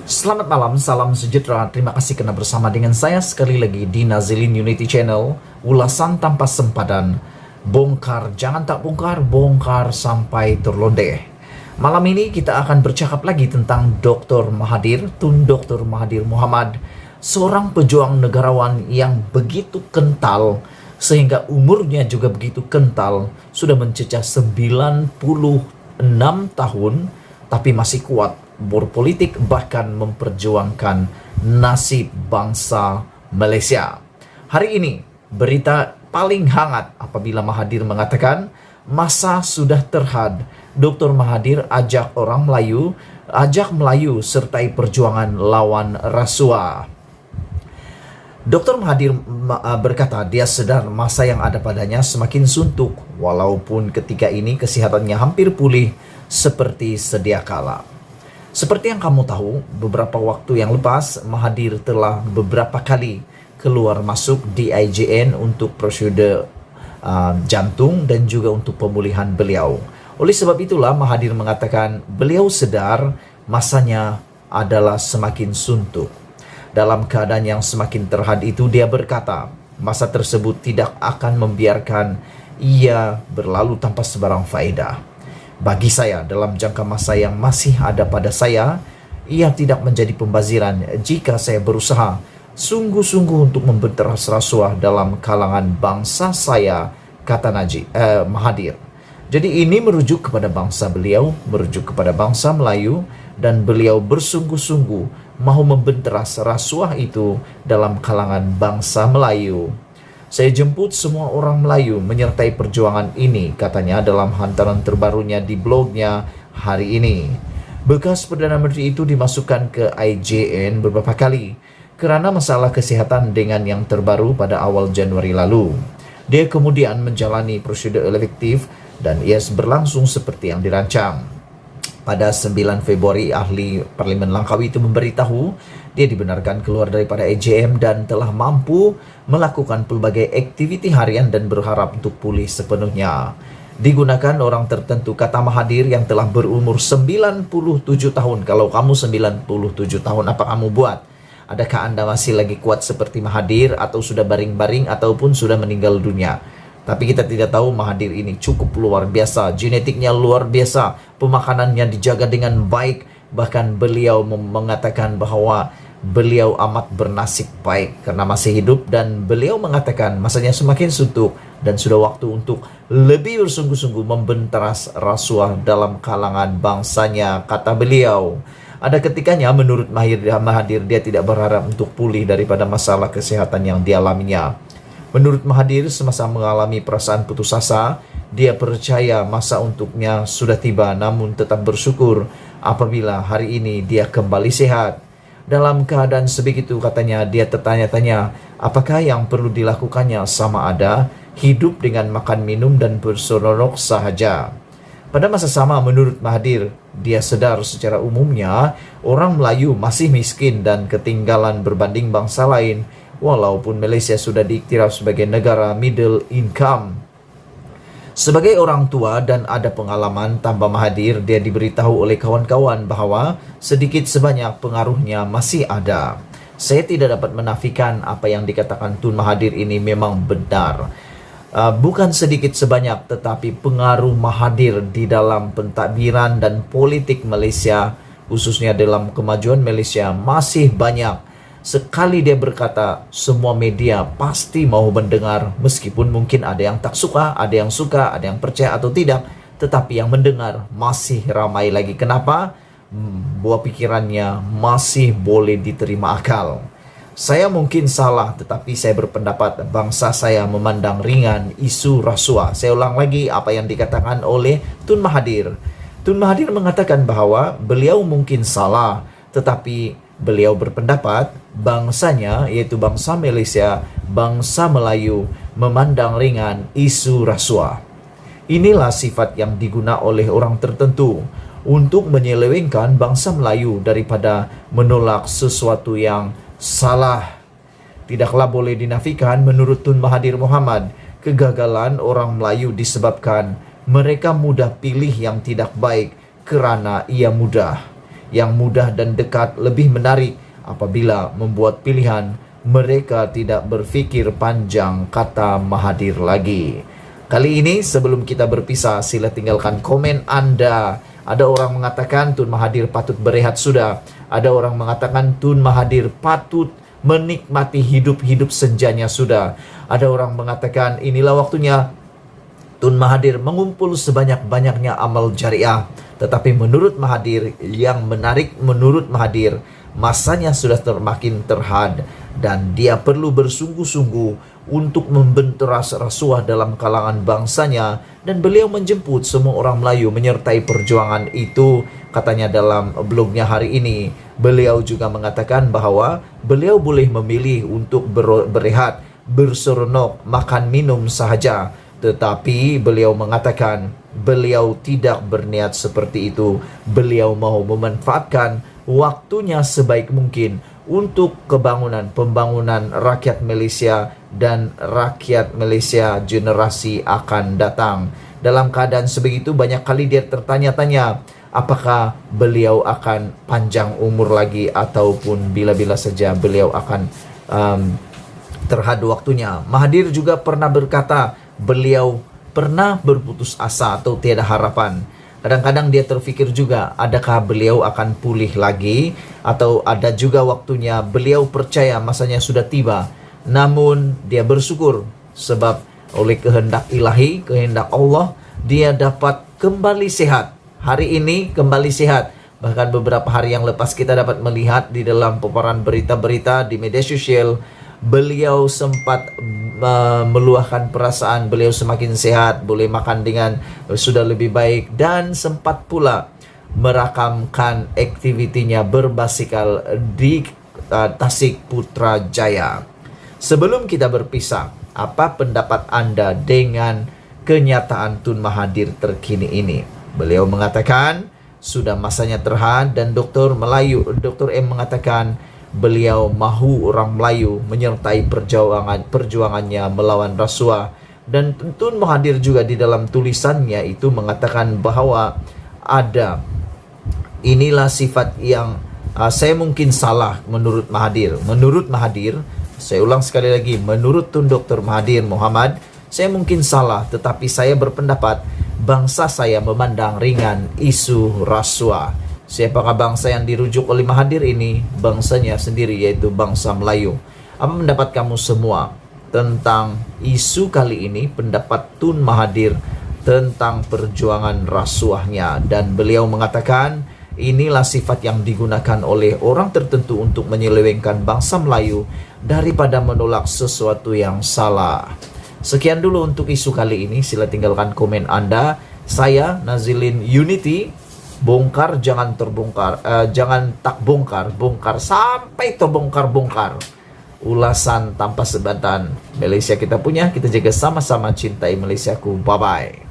Selamat malam, salam sejahtera. Terima kasih karena bersama dengan saya sekali lagi di Nazilin Unity Channel. Ulasan tanpa sempadan. Bongkar, jangan tak bongkar, bongkar sampai terlodeh. Malam ini kita akan bercakap lagi tentang Dr. Mahathir, Tun Dr. Mahathir Mohamad, seorang pejuang negarawan yang begitu kental sehingga umurnya juga begitu kental, sudah mencecah 96 tahun tapi masih kuat berpolitik, bahkan memperjuangkan nasib bangsa Malaysia. Hari ini berita paling hangat apabila Mahathir mengatakan masa sudah terhad. Dr. Mahathir ajak Melayu sertai perjuangan lawan rasuah. Dr. Mahathir berkata dia sedar masa yang ada padanya semakin suntuk, walaupun ketika ini kesehatannya hampir pulih seperti sedia kala. Seperti yang kamu tahu, beberapa waktu yang lepas, Mahathir telah beberapa kali keluar masuk di IJN untuk prosedur jantung dan juga untuk pemulihan beliau. Oleh sebab itulah Mahathir mengatakan beliau sedar masanya adalah semakin suntuk. Dalam keadaan yang semakin terhad itu, dia berkata masa tersebut tidak akan membiarkan ia berlalu tanpa sebarang faedah. Bagi saya, dalam jangka masa yang masih ada pada saya, ia tidak menjadi pembaziran jika saya berusaha sungguh-sungguh untuk membenteras rasuah dalam kalangan bangsa saya, kata Mahathir. Jadi ini merujuk kepada bangsa beliau, merujuk kepada bangsa Melayu, dan beliau bersungguh-sungguh mau membenteras rasuah itu dalam kalangan bangsa Melayu. Saya jemput semua orang Melayu menyertai perjuangan ini, katanya dalam hantaran terbarunya di blognya hari ini. Bekas Perdana Menteri itu dimasukkan ke IJN beberapa kali kerana masalah kesihatan dengan yang terbaru pada awal Januari lalu. Dia kemudian menjalani prosedur elektif dan ia berlangsung seperti yang dirancang. Pada 9 Februari, ahli Parlimen Langkawi itu memberitahu dia dibenarkan keluar daripada AJM dan telah mampu melakukan pelbagai aktiviti harian dan berharap untuk pulih sepenuhnya. Digunakan orang tertentu, kata Mahathir yang telah berumur 97 tahun. Kalau kamu 97 tahun, apa kamu buat? Adakah Anda masih lagi kuat seperti Mahathir atau sudah baring-baring ataupun sudah meninggal dunia? Tapi kita tidak tahu Mahathir ini cukup luar biasa, genetiknya luar biasa, pemakanannya dijaga dengan baik, bahkan beliau mengatakan bahwa beliau amat bernasib baik karena masih hidup, dan beliau mengatakan masanya semakin suntuk dan sudah waktu untuk lebih bersungguh-sungguh membenteras rasuah dalam kalangan bangsanya, kata beliau. Ada ketikanya menurut Mahathir dia tidak berharap untuk pulih daripada masalah kesehatan yang dialaminya. Menurut Mahathir, semasa mengalami perasaan putus asa, dia percaya masa untuknya sudah tiba, namun tetap bersyukur apabila hari ini dia kembali sehat. Dalam keadaan sebegitu, katanya, dia tertanya-tanya apakah yang perlu dilakukannya sama ada hidup dengan makan minum dan berseronok sahaja. Pada masa sama, menurut Mahathir, dia sedar secara umumnya orang Melayu masih miskin dan ketinggalan berbanding bangsa lain, walaupun Malaysia sudah diiktiraf sebagai negara middle income. Sebagai orang tua dan ada pengalaman, tambah Mahathir, dia diberitahu oleh kawan-kawan bahwa sedikit sebanyak pengaruhnya masih ada. Saya tidak dapat menafikan apa yang dikatakan Tun Mahathir ini memang benar. Bukan sedikit sebanyak, tetapi pengaruh Mahathir di dalam pentadbiran dan politik Malaysia, khususnya dalam kemajuan Malaysia, masih banyak. Sekali dia berkata, semua media pasti mau mendengar, meskipun mungkin ada yang tak suka, ada yang suka, ada yang percaya atau tidak, tetapi yang mendengar masih ramai lagi. Kenapa? Buah pikirannya masih boleh diterima akal. Saya mungkin salah, tetapi saya berpendapat bangsa saya memandang ringan isu rasuah. Saya ulang lagi apa yang dikatakan oleh Tun Mahathir. Tun Mahathir mengatakan bahwa beliau mungkin salah, tetapi beliau berpendapat bangsanya, yaitu bangsa Malaysia, bangsa Melayu, memandang ringan isu rasuah. Inilah sifat yang digunakan oleh orang tertentu untuk menyelewengkan bangsa Melayu daripada menolak sesuatu yang salah. Tidaklah boleh dinafikan menurut Tun Mahathir Mohamad, kegagalan orang Melayu disebabkan mereka mudah pilih yang tidak baik kerana ia mudah. yang mudah dan dekat lebih menarik apabila membuat pilihan. Mereka tidak berfikir panjang, kata Mahathir lagi. Kali ini sebelum kita berpisah, sila tinggalkan komen Anda. Ada orang mengatakan Tun Mahathir patut berehat sudah. Ada orang mengatakan Tun Mahathir patut menikmati hidup senjanya sudah. Ada orang mengatakan inilah waktunya Tun Mahathir mengumpul sebanyak-banyaknya amal jariah. Tetapi menurut Mahathir, yang menarik menurut Mahathir, masanya sudah semakin terhad dan dia perlu bersungguh-sungguh untuk membenteras rasuah dalam kalangan bangsanya, dan beliau menjemput semua orang Melayu menyertai perjuangan itu, katanya dalam blognya hari ini. Beliau juga mengatakan bahwa beliau boleh memilih untuk berehat, berseronok, makan minum sahaja, tetapi beliau mengatakan beliau tidak berniat seperti itu. Beliau mau memanfaatkan waktunya sebaik mungkin untuk pembangunan rakyat Malaysia dan rakyat Malaysia generasi akan datang. Dalam keadaan sebegitu, banyak kali dia tertanya-tanya apakah beliau akan panjang umur lagi ataupun bila-bila saja beliau akan terhad waktunya. Mahathir juga pernah berkata beliau pernah berputus asa atau tiada harapan. Kadang-kadang dia terfikir juga, adakah beliau akan pulih lagi, atau ada juga waktunya beliau percaya masanya sudah tiba. Namun dia bersyukur sebab oleh kehendak ilahi, kehendak Allah, dia dapat kembali sehat. Hari ini kembali sehat. Bahkan beberapa hari yang lepas kita dapat melihat di dalam paparan berita-berita di media sosial, beliau sempat meluahkan perasaan beliau semakin sehat, boleh makan dengan sudah lebih baik, dan sempat pula merakamkan aktivitinya berbasikal di Tasik Putrajaya. Sebelum kita berpisah, apa pendapat Anda dengan kenyataan Tun Mahathir terkini ini? Beliau mengatakan sudah masanya terhad, dan Dr. M mengatakan beliau mahu orang Melayu menyertai perjuangannya melawan rasuah. Dan Tun Mahathir juga di dalam tulisannya itu mengatakan bahwa ada inilah sifat yang saya mungkin salah menurut Mahathir. Menurut Mahathir, saya ulang sekali lagi, menurut Tun Dr. Mahathir Mohamad, saya mungkin salah, tetapi saya berpendapat bangsa saya memandang ringan isu rasuah. Siapakah bangsa yang dirujuk oleh Mahathir ini? Bangsanya sendiri, yaitu bangsa Melayu. Apa pendapat kamu semua tentang isu kali ini, pendapat Tun Mahathir tentang perjuangan rasuahnya? Dan beliau mengatakan inilah sifat yang digunakan oleh orang tertentu untuk menyelewengkan bangsa Melayu daripada menolak sesuatu yang salah. Sekian dulu untuk isu kali ini. Sila tinggalkan komen Anda. Saya Nazilin Unity. Bongkar jangan terbongkar, jangan tak bongkar, bongkar sampai terbongkar-bongkar. Ulasan tanpa sebatan. Malaysia kita punya, kita jaga sama-sama, cintai Malaysiaku. Bye-bye.